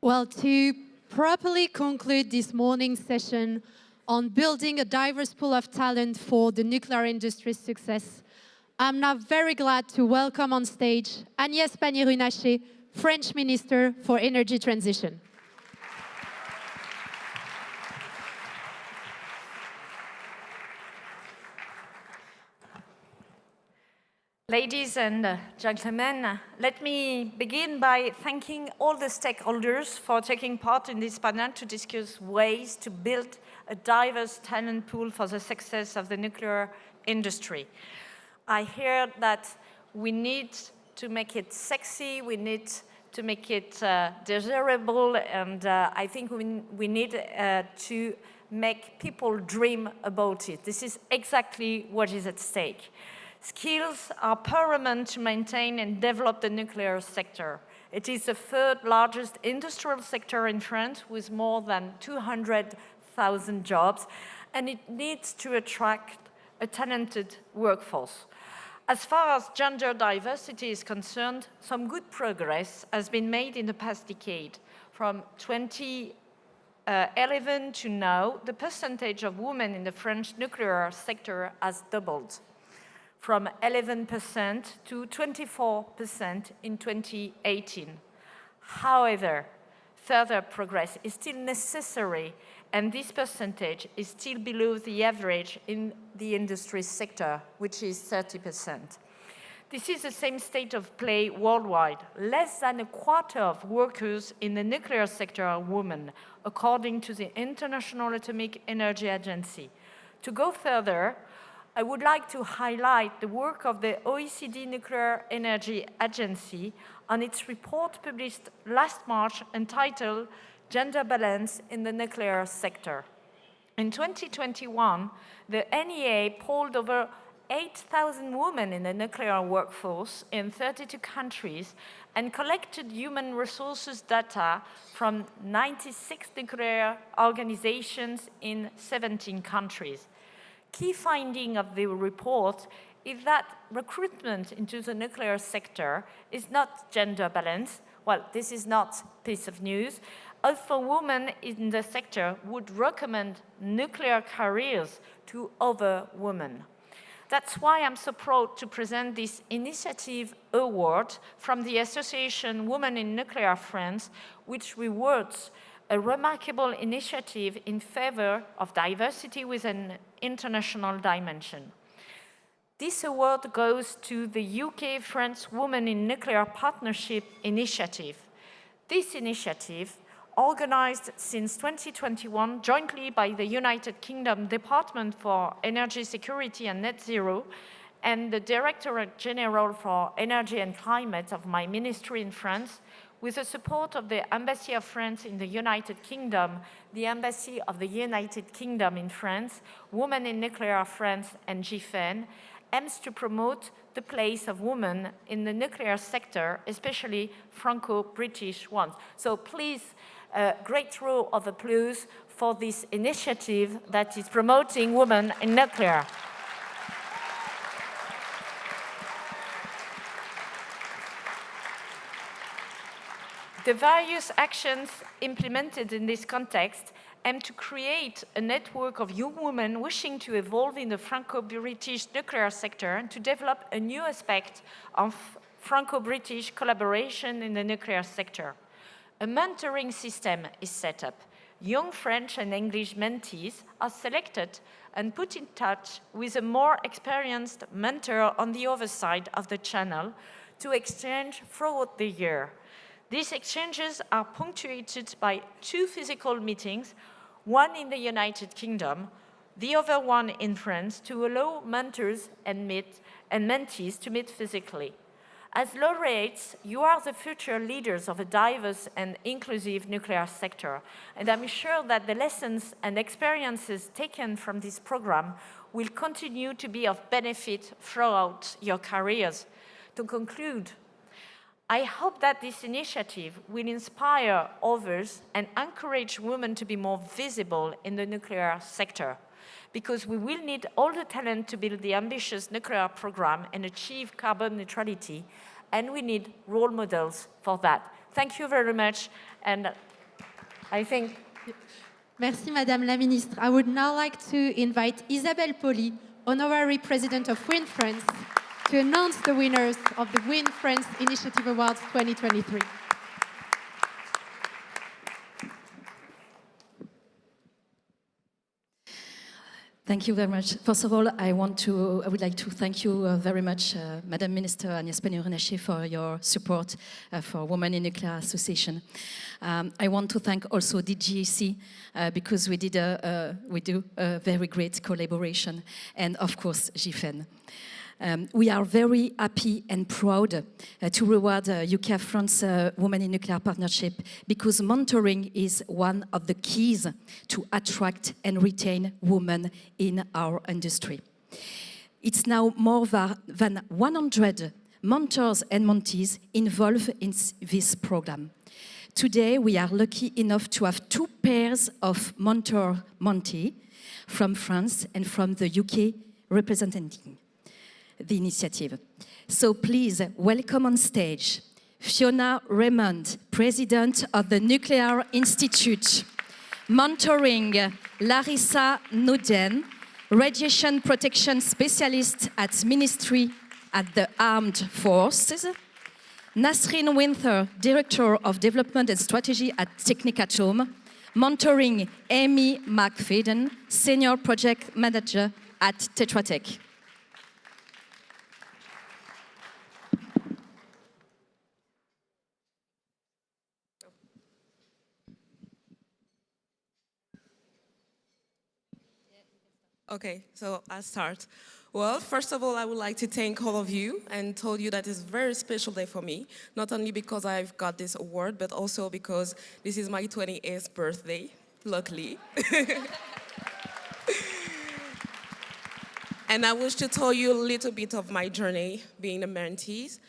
Well, to properly conclude this morning's session on building a diverse pool of talent for the nuclear industry's success, I'm now very glad to welcome on stage Agnès Pannier-Runacher, French Minister for Energy Transition. Ladies and gentlemen, let me begin by thanking all the stakeholders for taking part in this panel to discuss ways to build a diverse talent pool for the success of the nuclear industry. I hear that we need to make it sexy, we need to make it desirable, and I think we need to make people dream about it. This is exactly what is at stake. Skills are paramount to maintain and develop the nuclear sector. It is the third largest industrial sector in France with more than 200,000 jobs, and it needs to attract a talented workforce. As far as gender diversity is concerned, some good progress has been made in the past decade. From 2011 to now, the percentage of women in the French nuclear sector has doubled, from 11% to 24% in 2018. However, further progress is still necessary, and this percentage is still below the average in the industry sector, which is 30%. This is the same state of play worldwide. Less than a quarter of workers in the nuclear sector are women, according to the International Atomic Energy Agency. To go further, I would like to highlight the work of the OECD Nuclear Energy Agency on its report published last March entitled Gender Balance in the Nuclear Sector. In 2021, the NEA polled over 8,000 women in the nuclear workforce in 32 countries and collected human resources data from 96 nuclear organizations in 17 countries. Key finding of the report is that recruitment into the nuclear sector is not gender balanced. Well, this is not piece of news. Also, women in the sector would recommend nuclear careers to other women. That's why I'm so proud to present this initiative award from the Association Women in Nuclear France, which rewards a remarkable initiative in favor of diversity with an international dimension. This award goes to the UK-France Women in Nuclear Partnership initiative. This initiative, organized since 2021 jointly by the United Kingdom Department for Energy Security and Net Zero and the Directorate General for Energy and Climate of my ministry in France, with the support of the Embassy of France in the United Kingdom, the Embassy of the United Kingdom in France, Women in Nuclear France, and GFEN, aims to promote the place of women in the nuclear sector, especially Franco-British ones. So please, a great round of applause for this initiative that is promoting women in nuclear. The various actions implemented in this context aim to create a network of young women wishing to evolve in the Franco-British nuclear sector and to develop a new aspect of Franco-British collaboration in the nuclear sector. A mentoring system is set up. Young French and English mentees are selected and put in touch with a more experienced mentor on the other side of the channel to exchange throughout the year. These exchanges are punctuated by 2 physical meetings, one in the United Kingdom, the other one in France, to allow mentors and mentees to meet physically. As laureates, you are the future leaders of a diverse and inclusive nuclear sector, and I'm sure that the lessons and experiences taken from this program will continue to be of benefit throughout your careers. To conclude, I hope that this initiative will inspire others and encourage women to be more visible in the nuclear sector, because we will need all the talent to build the ambitious nuclear program and achieve carbon neutrality, and we need role models for that. Thank you very much, and I think. Merci, Madame la Ministre. I would now like to invite Isabelle Poli, Honorary President of WiN France, to announce the winners of the WiN France Initiative Awards 2023. Thank you very much. First of all, I would like to thank you very much, Madam Minister Agnès Pannier-Runacher, for your support for Women in Nuclear Association. I want to thank also DGAC because we do a very great collaboration, and of course, GFEN. We are very happy and proud to reward UK France Women in Nuclear Partnership because mentoring is one of the keys to attract and retain women in our industry. It's now more than 100 mentors and mentees involved in this program. Today, we are lucky enough to have 2 pairs of mentor-mentee from France and from the UK representing the initiative. So please welcome on stage Fiona Raymond, President of the Nuclear Institute, mentoring Larissa Noden, Radiation Protection Specialist at Ministry at the Armed Forces, Nasrin Winther, Director of Development and Strategy at Technicatom, mentoring Amy McFadden, Senior Project Manager at Tetra Tech. Okay, so I'll start. Well, first of all, I would like to thank all of you and tell you that it's a very special day for me, not only because I've got this award, but also because this is my 28th birthday, luckily. And I wish to tell you a little bit of my journey being a mentee.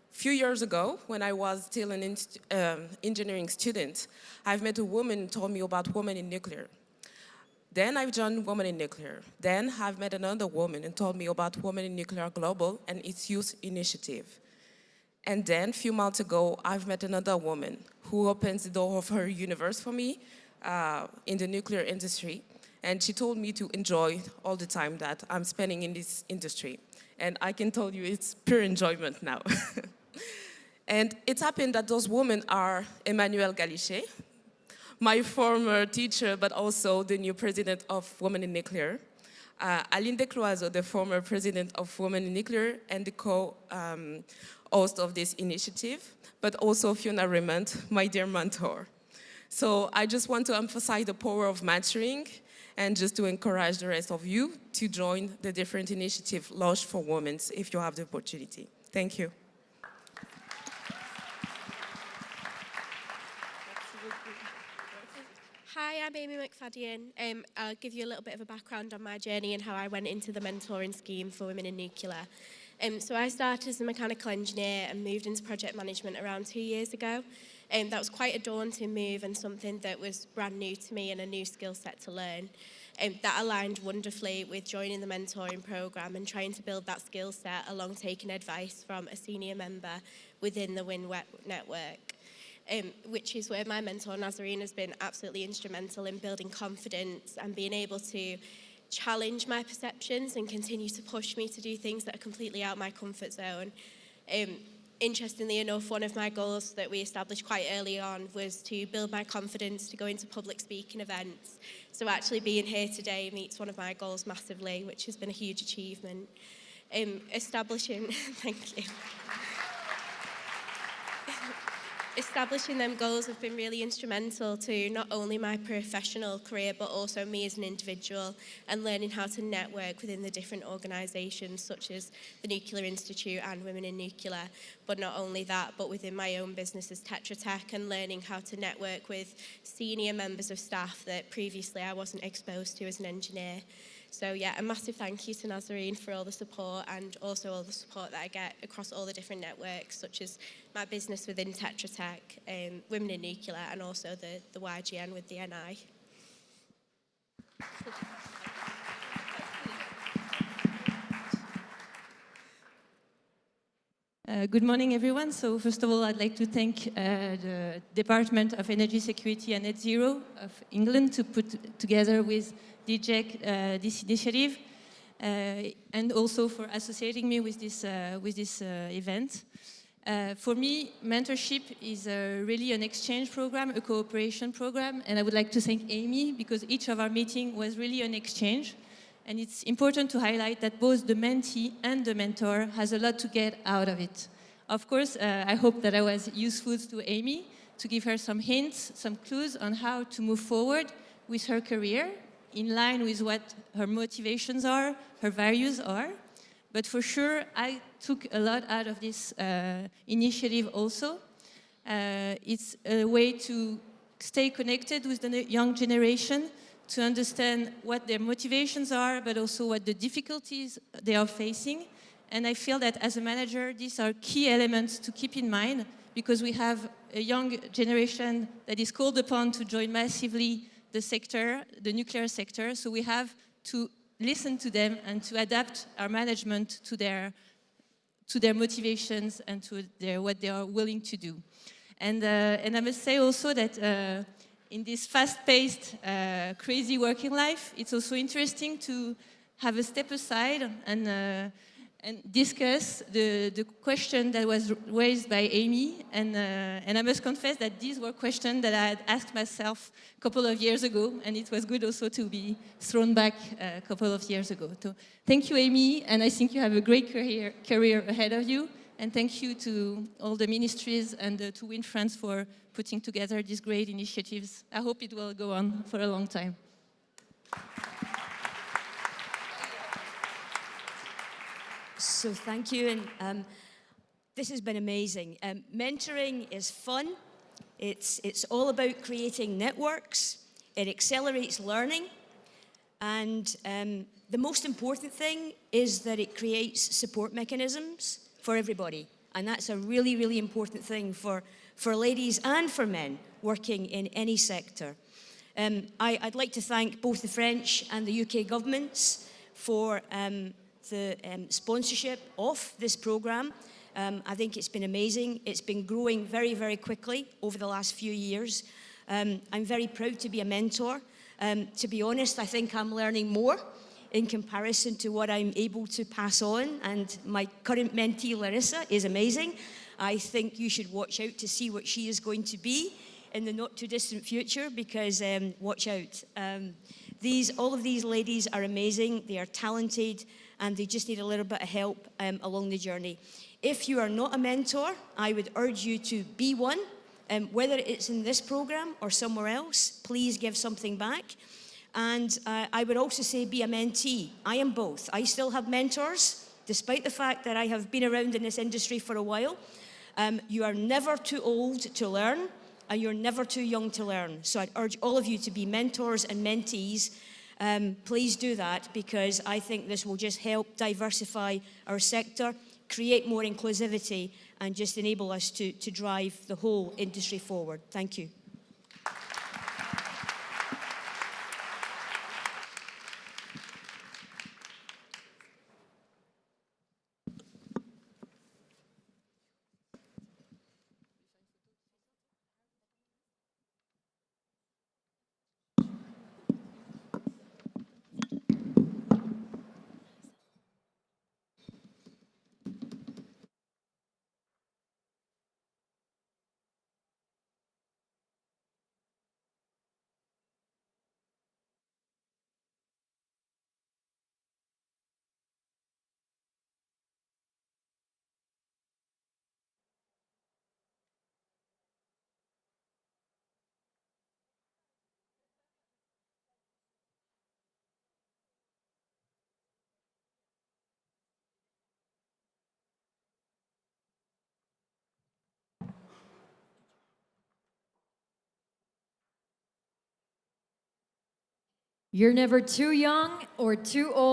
Few years ago, when I was still an engineering student, I've met a woman who told me about women in nuclear. Then I've joined Women in Nuclear. Then I've met another woman and told me about Women in Nuclear Global and its youth initiative. And then a few months ago, I've met another woman who opens the door of her universe for me in the nuclear industry. And she told me to enjoy all the time that I'm spending in this industry. And I can tell you it's pure enjoyment now. And it happened that those women are Emmanuelle Galichet, my former teacher, but also the new president of Women in Nuclear. Aline Descloiseaux, the former president of Women in Nuclear and the co-host of this initiative, but also Fiona Raymond, my dear mentor. So I just want to emphasize the power of mentoring and just to encourage the rest of you to join the different initiatives launched for women if you have the opportunity. Thank you. Hi, I'm Amy McFadden. I'll give you a little bit of a background on my journey and how I went into the mentoring scheme for women in nuclear. So I started as a mechanical engineer and moved into project management around 2 years ago. That was quite a daunting move and something that was brand new to me and a new skill set to learn. That aligned wonderfully with joining the mentoring program and trying to build that skill set along taking advice from a senior member within the WiN network. Which is where my mentor Nazarene has been absolutely instrumental in building confidence and being able to challenge my perceptions and continue to push me to do things that are completely out of my comfort zone. Interestingly enough, one of my goals that we established quite early on was to build my confidence to go into public speaking events. So actually being here today meets one of my goals massively, which has been a huge achievement. Thank you. Establishing them goals have been really instrumental to not only my professional career, but also me as an individual and learning how to network within the different organisations such as the Nuclear Institute and Women in Nuclear. But not only that, but within my own business as Tetra Tech and learning how to network with senior members of staff that previously I wasn't exposed to as an engineer. So yeah, a massive thank you to Nazarene for all the support and also all the support that I get across all the different networks, such as my business within Tetra Tech, Women in Nuclear, and also the YGN with the NI. Good morning, everyone. So first of all, I'd like to thank the Department of Energy Security and Net Zero of England to put together with DGEC this initiative, and also for associating me with this event. For me, mentorship is really an exchange program, a cooperation program, and I would like to thank Amy because each of our meetings was really an exchange. And it's important to highlight that both the mentee and the mentor has a lot to get out of it. Of course, I hope that I was useful to Amy to give her some hints, some clues on how to move forward with her career in line with what her motivations are, her values are. But for sure, I took a lot out of this initiative also. It's a way to stay connected with the young generation, to understand what their motivations are, but also what the difficulties they are facing. And I feel that as a manager, these are key elements to keep in mind because we have a young generation that is called upon to join massively the sector, the nuclear sector. So we have to listen to them and to adapt our management to their motivations and to what they are willing to do. And I must say also that in this fast-paced, crazy working life, it's also interesting to have a step aside and discuss the question that was raised by Amy. And I must confess that these were questions that I had asked myself a couple of years ago, and it was good also to be thrown back a couple of years ago. So thank you, Amy, and I think you have a great career ahead of you. And thank you to all the ministries and to WiN France for putting together these great initiatives. I hope it will go on for a long time. So thank you, and this has been amazing. Mentoring is fun. It's all about creating networks. It accelerates learning. And the most important thing is that it creates support mechanisms for everybody. And that's a really, really important thing for ladies and for men working in any sector. I'd like to thank both the French and the UK governments for the sponsorship of this programme. I think it's been amazing. It's been growing very, very quickly over the last few years. I'm very proud to be a mentor. To be honest, I think I'm learning more in comparison to what I'm able to pass on, and my current mentee, Larissa, is amazing. I think you should watch out to see what she is going to be in the not-too-distant future, because watch out. All of these ladies are amazing, they are talented, and they just need a little bit of help along the journey. If you are not a mentor, I would urge you to be one. Whether it's in this program or somewhere else, please give something back. And I would also say be a mentee. I am both. I still have mentors, despite the fact that I have been around in this industry for a while. You are never too old to learn, and you're never too young to learn. So I'd urge all of you to be mentors and mentees. Please do that, because I think this will just help diversify our sector, create more inclusivity, and just enable us to drive the whole industry forward. Thank you. You're never too young or too old